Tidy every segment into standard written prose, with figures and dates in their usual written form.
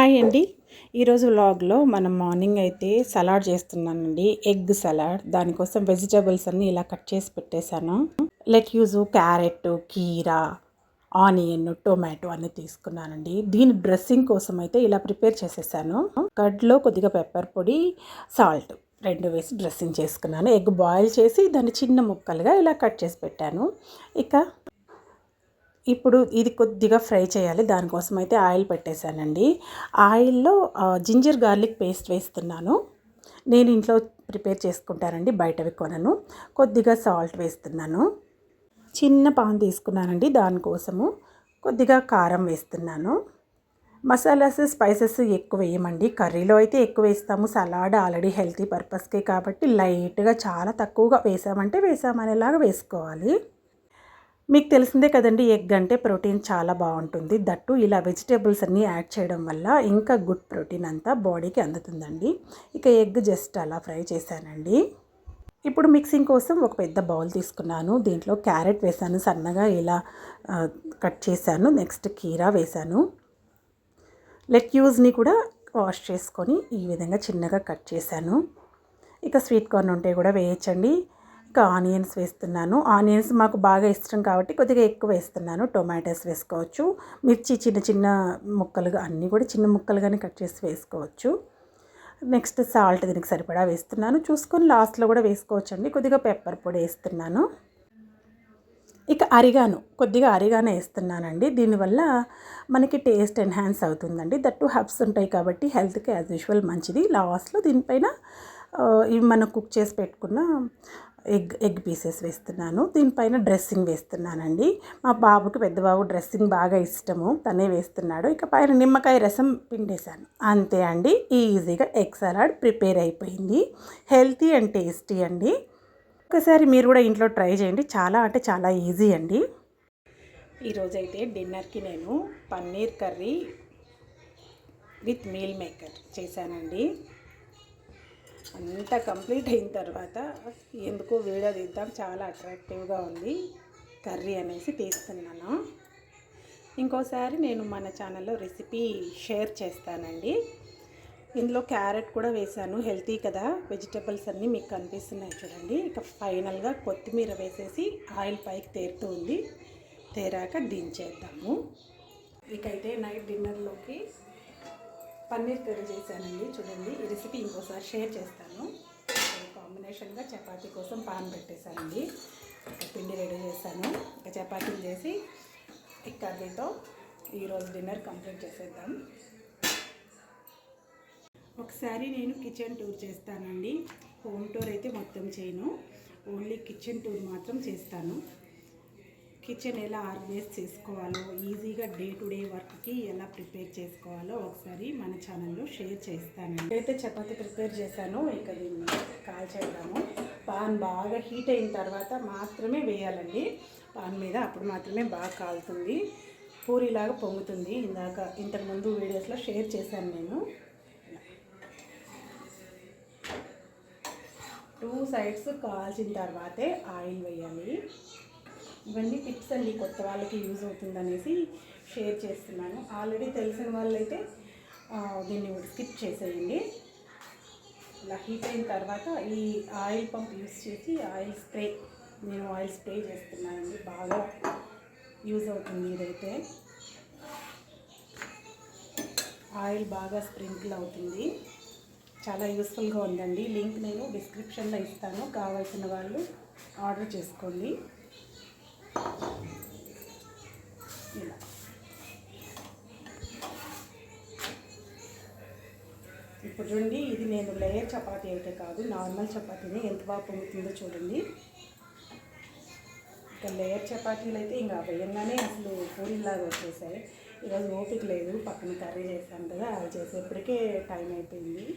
Hi అండి. ఈరోజు వ్లాగ్లో మనం మార్నింగ్ అయితే సలాడ్ చేస్తున్నానండి, ఎగ్ సలాడ్. దానికోసం వెజిటేబుల్స్ అన్నీ ఇలా కట్ చేసి పెట్టేశాను. లెట్యూజు, క్యారెట్, కీరా, ఆనియన్, టొమాటో అన్నీ తీసుకున్నానండి. దీని డ్రెస్సింగ్ కోసం అయితే ఇలా ప్రిపేర్ చేసేసాను. కర్డ్లో కొద్దిగా పెప్పర్ పొడి, సాల్ట్ రెండు వేసి డ్రెస్సింగ్ చేసుకున్నాను. ఎగ్ బాయిల్ చేసి దాన్ని చిన్న ముక్కలుగా ఇలా కట్ చేసి పెట్టాను. ఇప్పుడు ఇది కొద్దిగా ఫ్రై చేయాలి. దానికోసం అయితే ఆయిల్ పెట్టేశానండి. ఆయిల్లో జింజర్ గార్లిక్ పేస్ట్ వేస్తున్నాను. నేను ఇంట్లో ప్రిపేర్ చేసుకుంటానండి, బయటవి కొనను. కొద్దిగా సాల్ట్ వేస్తున్నాను. చిన్న పాన్ తీసుకున్నానండి, దానికోసము కొద్దిగా కారం వేస్తున్నాను. మసాలాస్, స్పైసెస్ ఎక్కువ వేయమండి. కర్రీలో అయితే ఎక్కువ వేస్తాము. సలాడ్ ఆల్రెడీ హెల్తీ పర్పస్కే కాబట్టి లైట్గా, చాలా తక్కువగా వేసామనేలాగా వేసుకోవాలి. మీకు తెలిసిందే కదండి, ఎగ్ అంటే ప్రోటీన్ చాలా బాగుంటుంది. దట్టు ఇలా వెజిటేబుల్స్ అన్నీ యాడ్ చేయడం వల్ల ఇంకా గుడ్ ప్రోటీన్ అంతా బాడీకి అందుతుందండి. ఎగ్ జస్ట్ అలా ఫ్రై చేశానండి. ఇప్పుడు మిక్సింగ్ కోసం ఒక పెద్ద బౌల్ తీసుకున్నాను. దీంట్లో క్యారెట్ వేసాను, సన్నగా ఇలా కట్ చేశాను. నెక్స్ట్ కీరా వేసాను. లెట్యూస్ని కూడా వాష్ చేసుకొని ఈ విధంగా చిన్నగా కట్ చేశాను. స్వీట్ కార్న్ ఉంటే కూడా వేయచ్చండి. ఆనియన్స్ వేస్తున్నాను. ఆనియన్స్ మాకు బాగా ఇష్టం కాబట్టి కొద్దిగా ఎక్కువ వేస్తున్నాను. టొమాటోస్ వేసుకోవచ్చు. మిర్చి చిన్న చిన్న ముక్కలుగా, అన్నీ కూడా చిన్న ముక్కలుగానే కట్ చేసి వేసుకోవచ్చు. నెక్స్ట్ సాల్ట్ దీనికి సరిపడా వేస్తున్నాను. చూసుకొని లాస్ట్లో కూడా వేసుకోవచ్చండి. కొద్దిగా పెప్పర్ పొడి వేస్తున్నాను. కొద్దిగా అరిగానో వేస్తున్నానండి. దీనివల్ల మనకి టేస్ట్ ఎన్హాన్స్ అవుతుందండి. దట్టు హర్బ్స్ ఉంటాయి కాబట్టి హెల్త్కి యాజ్ యూజువల్ మంచిది. లాస్ట్లో దీనిపైన ఇవి మనం కుక్ చేసి పెట్టుకున్న ఎగ్ పీసెస్ వేస్తున్నాను. దీనిపైన డ్రెస్సింగ్ వేస్తున్నానండి. మా బాబుకి, పెద్ద బాబు డ్రెస్సింగ్ బాగా ఇష్టము, తనే వేస్తున్నాడు. పైన నిమ్మకాయ రసం పిండేశాను. అంతే అండి, ఈజీగా ఎగ్ సలాడ్ ప్రిపేర్ అయిపోయింది. హెల్తీ అండ్ టేస్టీ అండి. ఒకసారి మీరు కూడా ఇంట్లో ట్రై చేయండి. చాలా అంటే చాలా ఈజీ అండి. ఈరోజైతే డిన్నర్కి నేను paneer curry with meal maker చేశానండి. అంతా కంప్లీట్ అయిన తర్వాత ఎందుకో వీడియో తీద్దాం, చాలా అట్రాక్టివ్గా ఉంది కర్రీ అనేసి తీస్తున్నాను. ఇంకోసారి నేను మన ఛానల్లో రెసిపీ షేర్ చేస్తానండి. ఇందులో క్యారెట్ కూడా వేసాను, హెల్తీ కదా. వెజిటబుల్స్ అన్నీ మీకు కనిపిస్తున్నాయి చూడండి. ఫైనల్గా కొత్తిమీర వేసేసి ఆయిల్ పైకి తేరుతూ ఉంది. తేరాక దించేద్దాము. అయితే నైట్ డిన్నర్లోకి పన్నీర్ కర్రీ చేశానండి. చూడండి, ఈ రెసిపీ ఇంకోసారి షేర్ చేస్తాను. కాంబినేషన్గా చపాతీ కోసం పాన్ పెట్టేశానండి. పిండి రెడీ చేశాను. చపాతీలు చేసి ఈ కర్రీతో ఈరోజు డిన్నర్ కంప్లీట్ చేసేద్దాం. ఒకసారి నేను కిచెన్ టూర్ చేస్తానండి. హోమ్ టూర్ అయితే మొత్తం చేయను, ఓన్లీ కిచెన్ టూర్ మాత్రం చేస్తాను. కిచెన్ ఎలా ఆర్గనైజ్ చేసుకోవాలో, ఈజీగా డే టు డే వర్క్కి ఎలా ప్రిపేర్ చేసుకోవాలో ఒకసారి మన ఛానల్లో షేర్ చేస్తాను. అయితే చపాతీ ప్రిపేర్ చేశాను. దీన్ని కాల్చేద్దాము. పాన్ బాగా హీట్ అయిన తర్వాత మాత్రమే వేయాలండి పాన్ మీద, అప్పుడు మాత్రమే బాగా కాలుతుంది, పూరిలాగా పొంగుతుంది. ఇంతకుముందు వీడియోస్లో షేర్ చేశాను నేను. 2 సైడ్స్ కాల్చిన తర్వాతే ఆయిల్ వేయాలి. ఇవన్నీ టిప్స్ అండి, కొత్త వాళ్ళకి యూజ్ అవుతుందనేసి షేర్ చేస్తున్నాను. ఆల్రెడీ తెలిసిన వాళ్ళైతే దీన్ని స్కిప్ చేసేయండి. ఇలా హీట్ అయిన తర్వాత ఈ ఆయిల్ పంప్ యూజ్ చేసి నేను ఆయిల్ స్ప్రే చేస్తున్నానండి. బాగా యూజ్ అవుతుంది ఇదైతే. ఆయిల్ బాగా స్ప్రింకిల్ అవుతుంది, చాలా యూస్ఫుల్గా ఉందండి. లింక్ నేను డిస్క్రిప్షన్లో ఇస్తాను, కావాల్సిన వాళ్ళు ఆర్డర్ చేసుకోండి. ఇలా ఇప్పుడు చూడండి, ఇది నేను లేయర్ చపాతీ అయితే కాదు, నార్మల్ చపాతీని ఎంత బాగా పొంగుతుందో చూడండి. లేయర్ చపాతీలు అయితే ఇంకా వేయంగానే అసలు పూరిలాగా వచ్చేసాయి. ఈరోజు ఓపిక లేదు, పక్కన కర్రీ చేశాను కదా, అది చేసేప్పటికే టైం అయిపోయింది.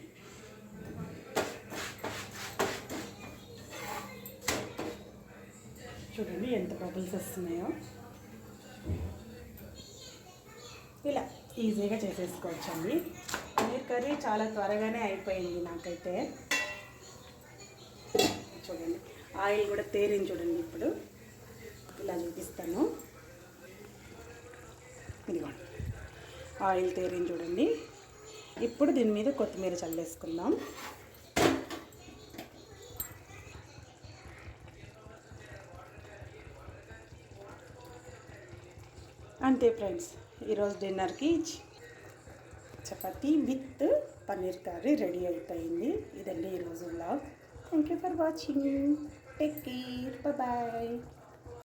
చూడండి ఎంత బబుల్స్ వస్తున్నాయో. ఇలా ఈజీగా చేసేసుకోవచ్చండి. పన్నీర్ కర్రీ చాలా త్వరగానే అయిపోయింది నాకైతే. చూడండి, ఆయిల్ కూడా తేరింది చూడండి. ఇప్పుడు ఇలా చూపిస్తాను. ఇదిగోండి, ఆయిల్ తేరింది చూడండి. ఇప్పుడు దీని మీద కొత్తిమీర చల్లేసుకుందాం. అంతే ఫ్రెండ్స్, ఈరోజు డిన్నర్కి chapati with paneer curry ready అయిపోయింది. ఇదండి ఈరోజు vlog. Thank you for watching. Take care. Bye.